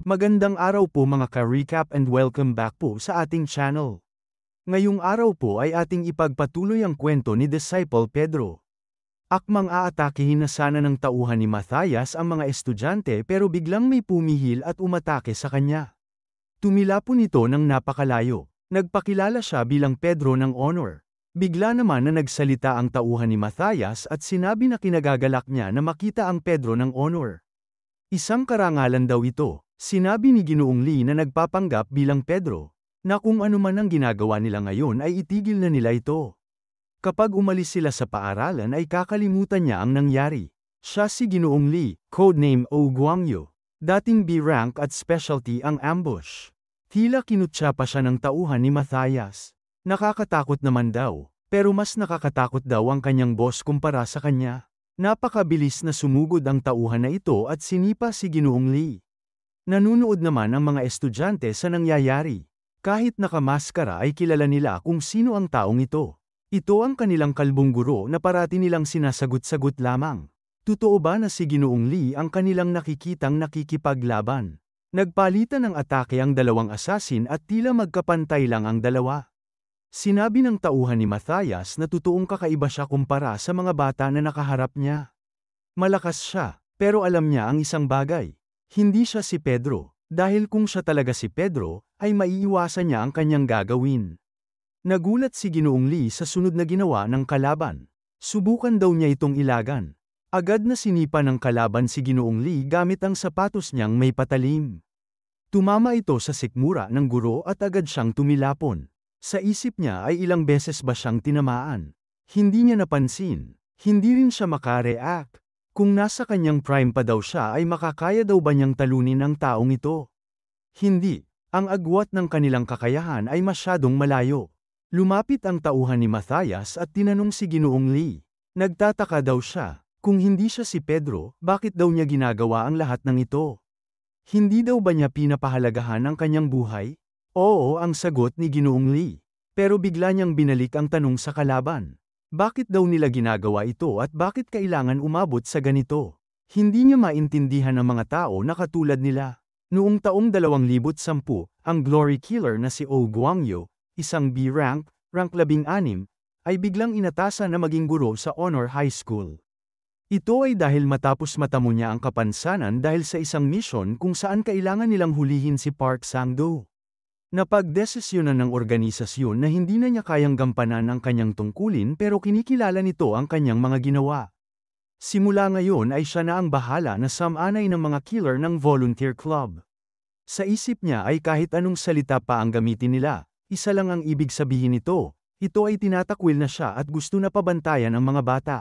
Magandang araw po mga ka-recap and welcome back po sa ating channel. Ngayong araw po ay ating ipagpatuloy ang kwento ni Disciple Pedro. Akmang aatakihin na sana ng tauhan ni Matthias ang mga estudyante pero biglang may pumihil at umatake sa kanya. Tumila po nito ng napakalayo. Nagpakilala siya bilang Pedro ng honor. Bigla naman na nagsalita ang tauhan ni Matthias at sinabi na kinagagalak niya na makita ang Pedro ng honor. Isang karangalan daw ito. Sinabi ni Ginoong Lee na nagpapanggap bilang Pedro, na kung ano man ang ginagawa nila ngayon ay itigil na nila ito. Kapag umalis sila sa paaralan ay kakalimutan niya ang nangyari. Siya si Ginoong Lee, codename O Guangyo. Dating B-rank at specialty ang ambush. Tila kinutya pa siya ng tauhan ni Matthias. Nakakatakot naman daw, pero mas nakakatakot daw ang kanyang boss kumpara sa kanya. Napakabilis na sumugod ang tauhan na ito at sinipa si Ginoong Lee. Nanunood naman ang mga estudyante sa nangyayari. Kahit nakamaskara ay kilala nila kung sino ang taong ito. Ito ang kanilang kalbong guro na parati nilang sinasagot-sagot lamang. Totoo ba na si Ginoong Lee ang kanilang nakikitang nakikipaglaban? Nagpalitan ng atake ang dalawang asasin at tila magkapantay lang ang dalawa. Sinabi ng tauhan ni Matthias na totoong kakaiba siya kumpara sa mga bata na nakaharap niya. Malakas siya, pero alam niya ang isang bagay. Hindi siya si Pedro, dahil kung siya talaga si Pedro, ay maiiwasan niya ang kanyang gagawin. Nagulat si Ginoong Lee sa sunod na ginawa ng kalaban. Subukan daw niya itong ilagan. Agad na sinipa ng kalaban si Ginoong Lee gamit ang sapatos niyang may patalim. Tumama ito sa sikmura ng guro at agad siyang tumilapon. Sa isip niya ay ilang beses ba siyang tinamaan. Hindi niya napansin. Hindi rin siya makareact. Kung nasa kanyang prime pa daw siya ay makakaya daw ba niyang talunin ang taong ito? Hindi. Ang agwat ng kanilang kakayahan ay masyadong malayo. Lumapit ang tauhan ni Matthias at tinanong si Ginoong Lee. Nagtataka daw siya. Kung hindi siya si Pedro, bakit daw niya ginagawa ang lahat ng ito? Hindi daw ba niya pinapahalagahan ang kanyang buhay? Oo ang sagot ni Ginoong Lee. Pero bigla niyang binalik ang tanong sa kalaban. Bakit daw nila ginagawa ito at bakit kailangan umabot sa ganito? Hindi niya maintindihan ang mga tao na katulad nila. Noong taong 2010, ang glory killer na si O Guangyo, isang B-rank, rank 16, ay biglang inatasan na maging guro sa Honor High School. Ito ay dahil matapos matamo niya ang kapansanan dahil sa isang mission kung saan kailangan nilang hulihin si Park Sang-do. Napagdesisyonan ng organisasyon na hindi na niya kayang gampanan ang kanyang tungkulin pero kinikilala nito ang kanyang mga ginawa. Simula ngayon ay siya na ang bahala na samanay ng mga killer ng volunteer club. Sa isip niya ay kahit anong salita pa ang gamitin nila, isa lang ang ibig sabihin nito, ito ay tinatakwil na siya at gusto na pabantayan ang mga bata.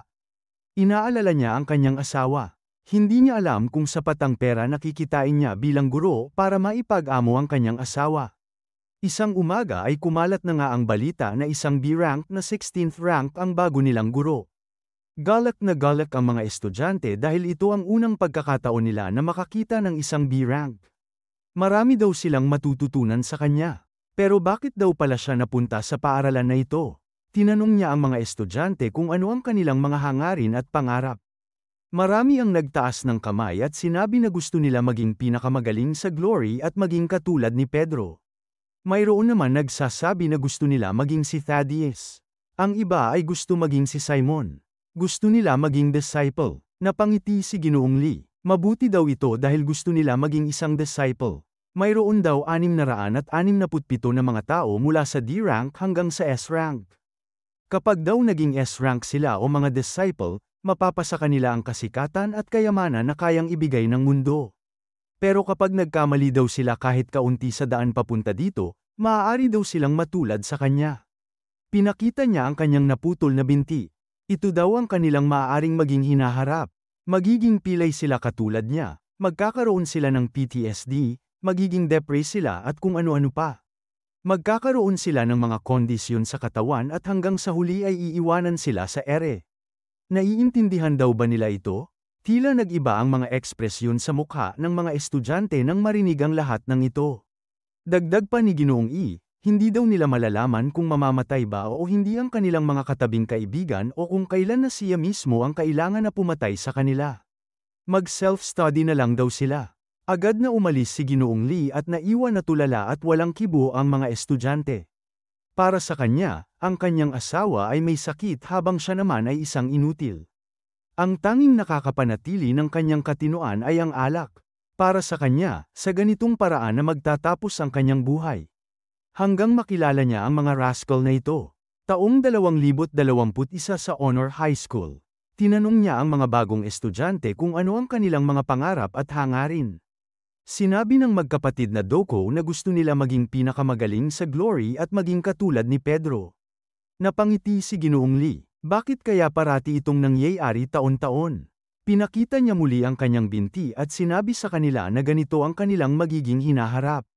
Inaalala niya ang kanyang asawa. Hindi niya alam kung sapat ang pera na kikitain niya bilang guro para maipag-amo ang kanyang asawa. Isang umaga ay kumalat na nga ang balita na isang B-rank na 16th rank ang bago nilang guro. Galak na galak ang mga estudyante dahil ito ang unang pagkakataon nila na makakita ng isang B-rank. Marami daw silang matututunan sa kanya. Pero bakit daw pala siya napunta sa paaralan na ito? Tinanong niya ang mga estudyante kung ano ang kanilang mga hangarin at pangarap. Marami ang nagtaas ng kamay at sinabi na gusto nila maging pinakamagaling sa glory at maging katulad ni Pedro. Mayroon naman nagsasabi na gusto nila maging si Thaddeus. Ang iba ay gusto maging si Simon. Gusto nila maging disciple. Napangiti si Ginoong Lee. Mabuti daw ito dahil gusto nila maging isang disciple. Mayroon daw 667 na mga tao mula sa D-rank hanggang sa S-rank. Kapag daw naging S-rank sila o mga disciple, mapapasa kanila ang kasikatan at kayamanan na kayang ibigay ng mundo. Pero kapag nagkamali daw sila kahit kaunti sa daan papunta dito, maaari daw silang matulad sa kanya. Pinakita niya ang kanyang naputol na binti. Ito daw ang kanilang maaaring maging hinaharap. Magiging pilay sila katulad niya, magkakaroon sila ng PTSD, magiging depressed sila at kung ano-ano pa. Magkakaroon sila ng mga kondisyon sa katawan at hanggang sa huli ay iiwanan sila sa ere. Naiintindihan daw ba nila ito? Tila nag-iba ang mga ekspresyon sa mukha ng mga estudyante nang marinig ang lahat ng ito. Dagdag pa ni Ginoong E, hindi daw nila malalaman kung mamamatay ba o hindi ang kanilang mga katabing kaibigan o kung kailan na siya mismo ang kailangan na pumatay sa kanila. Mag-self-study na lang daw sila. Agad na umalis si Ginoong Lee at naiwan na tulala at walang kibo ang mga estudyante. Para sa kanya, ang kanyang asawa ay may sakit habang siya naman ay isang inutil. Ang tanging nakakapanatili ng kanyang katinoan ay ang alak. Para sa kanya, sa ganitong paraan na magtatapos ang kanyang buhay. Hanggang makilala niya ang mga rascal na ito. Taong 2021 sa Honor High School. Tinanong niya ang mga bagong estudyante kung ano ang kanilang mga pangarap at hangarin. Sinabi ng magkapatid na Doko na gusto nila maging pinakamagaling sa Glory at maging katulad ni Pedro. Napangiti si Ginoong Lee, bakit kaya parati itong nangyayari taon-taon? Pinakita niya muli ang kanyang binti at sinabi sa kanila na ganito ang kanilang magiging hinaharap.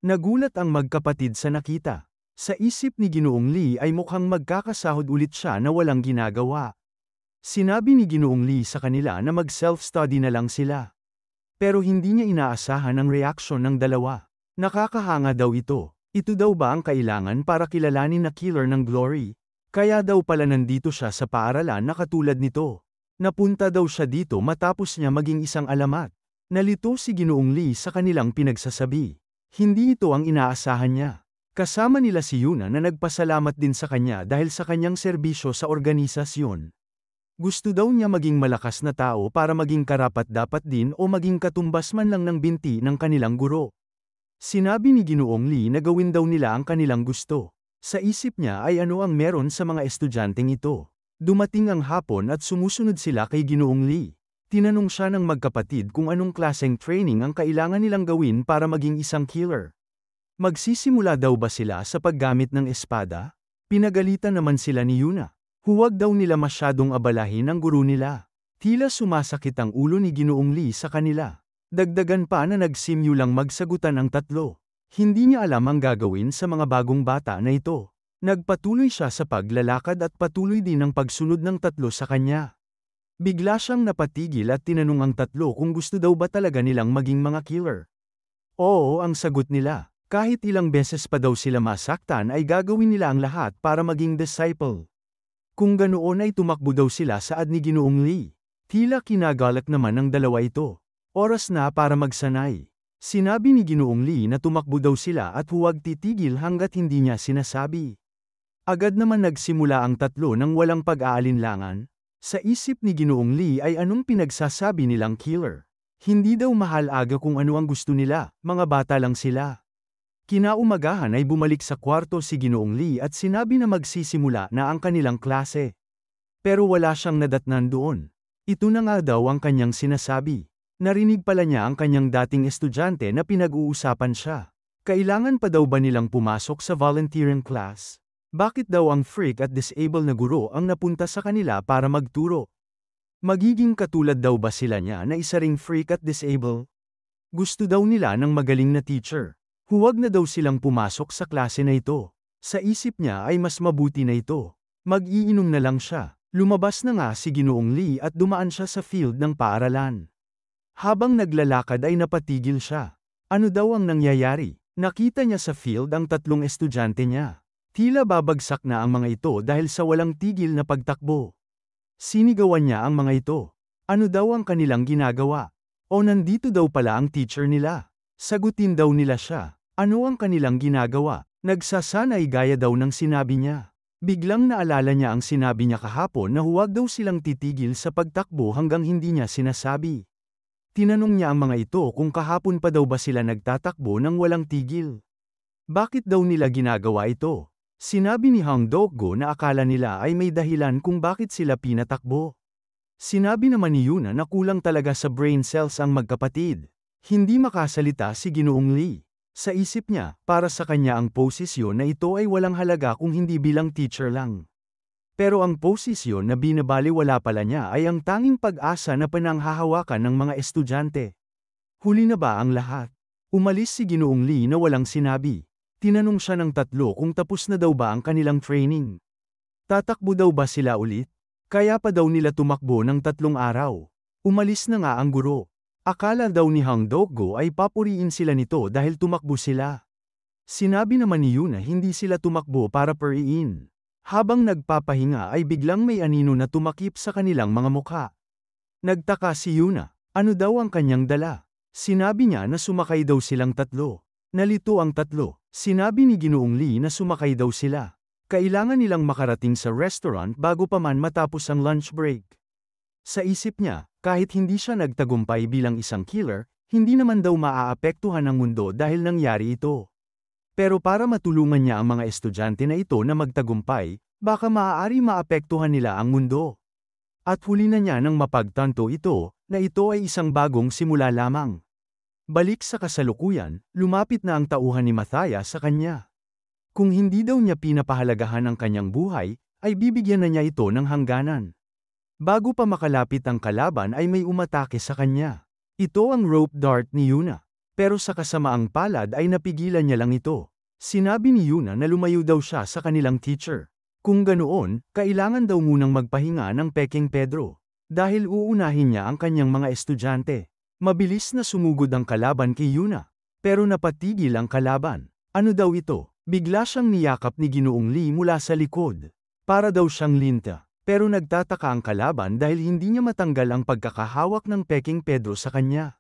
Nagulat ang magkapatid sa nakita. Sa isip ni Ginoong Lee ay mukhang magkakasahod ulit siya na walang ginagawa. Sinabi ni Ginoong Lee sa kanila na mag-self-study na lang sila. Pero hindi niya inaasahan ang reaksyon ng dalawa. Nakakahanga daw ito. Ito daw ba ang kailangan para kilalanin na killer ng Glory? Kaya daw pala nandito siya sa paaralan na katulad nito. Napunta daw siya dito matapos niya maging isang alamat. Nalito si Ginoong Lee sa kanilang pinagsasabi. Hindi ito ang inaasahan niya. Kasama nila si Yuna na nagpasalamat din sa kanya dahil sa kanyang serbisyo sa organisasyon. Gusto daw niya maging malakas na tao para maging karapat-dapat din o maging katumbas man lang ng binti ng kanilang guro. Sinabi ni Ginoong Lee na gawin daw nila ang kanilang gusto. Sa isip niya ay ano ang meron sa mga estudyanteng ito. Dumating ang hapon at sumusunod sila kay Ginoong Lee. Tinanong siya ng magkapatid kung anong klaseng training ang kailangan nilang gawin para maging isang killer. Magsisimula daw ba sila sa paggamit ng espada? Pinagalitan naman sila ni Yuna. Huwag daw nila masyadong abalahin ang guro nila. Tila sumasakit ang ulo ni Ginoong Lee sa kanila. Dagdagan pa na nagsimyu lang magsagutan ang tatlo. Hindi niya alam ang gagawin sa mga bagong bata na ito. Nagpatuloy siya sa paglalakad at patuloy din ang pagsunod ng tatlo sa kanya. Bigla siyang napatigil at tinanong ang tatlo kung gusto daw ba talaga nilang maging mga killer. Oo ang sagot nila. Kahit ilang beses pa daw sila masaktan ay gagawin nila ang lahat para maging disciple. Kung ganoon ay tumakbo daw sila saad ni Ginoong Lee. Tila kinagalak naman ng dalawa ito. Oras na para magsanay. Sinabi ni Ginoong Lee na tumakbo daw sila at huwag titigil hanggat hindi niya sinasabi. Agad naman nagsimula ang tatlo ng walang pag-aalinlangan. Sa isip ni Ginoong Lee ay anong pinagsasabi nilang killer. Hindi daw mahalaga kung ano ang gusto nila, mga bata lang sila. Kinaumagahan ay bumalik sa kwarto si Ginoong Lee at sinabi na magsisimula na ang kanilang klase. Pero wala siyang nadatnan doon. Ito na nga daw ang kanyang sinasabi. Narinig pala niya ang kanyang dating estudyante na pinag-uusapan siya. Kailangan pa daw ba nilang pumasok sa volunteering class? Bakit daw ang freak at disabled na guro ang napunta sa kanila para magturo? Magiging katulad daw ba sila niya na isa ring freak at disabled? Gusto daw nila ng magaling na teacher. Huwag na daw silang pumasok sa klase na ito. Sa isip niya ay mas mabuti na ito. Mag-iinom na lang siya. Lumabas na nga si Ginoong Lee at dumaan siya sa field ng paaralan. Habang naglalakad ay napatigil siya. Ano daw ang nangyayari? Nakita niya sa field ang tatlong estudyante niya. Tila babagsak na ang mga ito dahil sa walang tigil na pagtakbo. Sinigawan niya ang mga ito. Ano daw ang kanilang ginagawa? O nandito daw pala ang teacher nila. Sagutin daw nila siya. Ano ang kanilang ginagawa? Nagsasanay gaya daw ng sinabi niya. Biglang naalala niya ang sinabi niya kahapon na huwag daw silang titigil sa pagtakbo hanggang hindi niya sinasabi. Tinanong niya ang mga ito kung kahapon pa daw ba sila nagtatakbo nang walang tigil. Bakit daw nila ginagawa ito? Sinabi ni Hang Dok-go na akala nila ay may dahilan kung bakit sila pinatakbo. Sinabi naman ni Yuna na kulang talaga sa brain cells ang magkapatid. Hindi makasalita si Ginoong Lee. Sa isip niya, para sa kanya ang posisyon na ito ay walang halaga kung hindi bilang teacher lang. Pero ang posisyon na binabaliwala pala niya ay ang tanging pag-asa na pananghahawakan ng mga estudyante. Huli na ba ang lahat? Umalis si Ginoong Lee na walang sinabi. Tinanong siya ng tatlo kung tapos na daw ba ang kanilang training. Tatakbo daw ba sila ulit? Kaya pa daw nila tumakbo ng 3 araw. Umalis na nga ang guro. Akala daw ni Hang Dok-go ay papuriin sila nito dahil tumakbo sila. Sinabi naman ni Yuna hindi sila tumakbo para puriin. Habang nagpapahinga ay biglang may anino na tumakip sa kanilang mga mukha. Nagtaka si Yuna. Ano daw ang kanyang dala? Sinabi niya na sumakay daw silang tatlo. Nalito ang tatlo. Sinabi ni Ginoong Lee na sumakay daw sila. Kailangan nilang makarating sa restaurant bago pa man matapos ang lunch break. Sa isip niya, kahit hindi siya nagtagumpay bilang isang killer, hindi naman daw maaapektuhan ang mundo dahil nangyari ito. Pero para matulungan niya ang mga estudyante na ito na magtagumpay, baka maaari maapektuhan nila ang mundo. At huli na niya nang mapagtanto ito, na ito ay isang bagong simula lamang. Balik sa kasalukuyan, lumapit na ang tauhan ni Matthias sa kanya. Kung hindi daw niya pinapahalagahan ang kanyang buhay, ay bibigyan na niya ito ng hangganan. Bago pa makalapit ang kalaban ay may umatake sa kanya. Ito ang rope dart ni Yuna. Pero sa kasamaang palad ay napigilan niya lang ito. Sinabi ni Yuna na lumayo daw siya sa kanilang teacher. Kung ganoon, kailangan daw munang magpahinga ng Peking Pedro. Dahil uunahin niya ang kanyang mga estudyante. Mabilis na sumugod ang kalaban kay Yuna. Pero napatigil ang kalaban. Ano daw ito? Bigla siyang niyakap ni Ginoong Lee mula sa likod. Para daw siyang linta. Pero nagtataka ang kalaban dahil hindi niya matanggal ang pagkakahawak ng Peking Pedro sa kanya.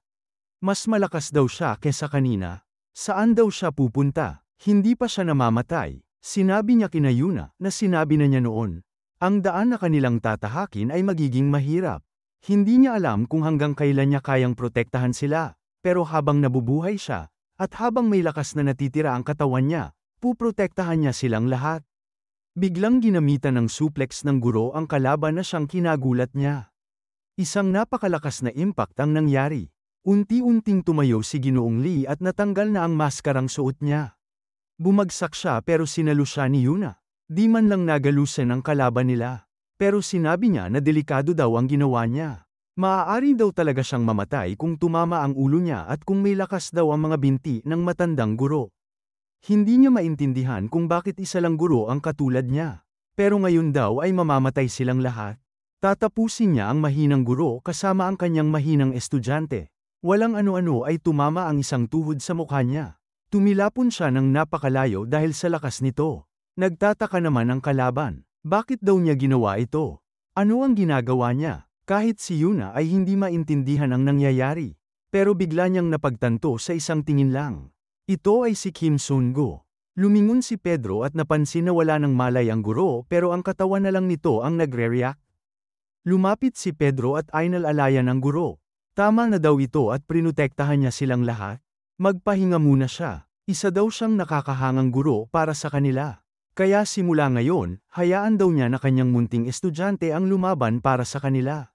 Mas malakas daw siya kesa kanina. Saan daw siya pupunta? Hindi pa siya namamatay. Sinabi niya kina Yuna na sinabi na niya noon. Ang daan na kanilang tatahakin ay magiging mahirap. Hindi niya alam kung hanggang kailan niya kayang protektahan sila. Pero habang nabubuhay siya, at habang may lakas na natitira ang katawan niya, puprotektahan niya silang lahat. Biglang ginamitan ng suplex ng guro ang kalaban na siyang kinagulat niya. Isang napakalakas na impact ang nangyari. Unti-unting tumayo si Ginoong Lee at natanggal na ang maskarang suot niya. Bumagsak siya pero sinalo siya ni Yuna. Di man lang nagalusan ang kalaban nila. Pero sinabi niya na delikado daw ang ginawa niya. Maaari daw talaga siyang mamatay kung tumama ang ulo niya at kung may lakas daw ang mga binti ng matandang guro. Hindi niya maintindihan kung bakit isa lang guro ang katulad niya. Pero ngayon daw ay mamamatay silang lahat. Tatapusin niya ang mahinang guro kasama ang kanyang mahinang estudyante. Walang ano-ano ay tumama ang isang tuhod sa mukha niya. Tumilapon siya ng napakalayo dahil sa lakas nito. Nagtataka naman ang kalaban. Bakit daw niya ginawa ito? Ano ang ginagawa niya? Kahit si Yuna ay hindi maintindihan ang nangyayari. Pero bigla niyang napagtanto sa isang tingin lang. Ito ay si Kim Sun-go. Lumingon si Pedro at napansin na wala ng malay ang guro pero ang katawan na lang nito ang nagre-react. Lumapit si Pedro at inalalayan ang guro. Tama na daw ito at prinotektahan niya silang lahat. Magpahinga muna siya. Isa daw siyang nakakahangang guro para sa kanila. Kaya simula ngayon, hayaan daw niya na kanyang munting estudyante ang lumaban para sa kanila.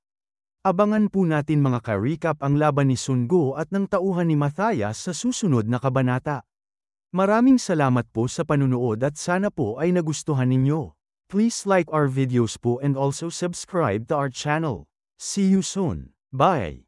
Abangan po natin mga ka-recap ang laban ni Sun-go at ng tauhan ni Matthias sa susunod na kabanata. Maraming salamat po sa panunood at sana po ay nagustuhan ninyo. Please like our videos po and also subscribe to our channel. See you soon. Bye!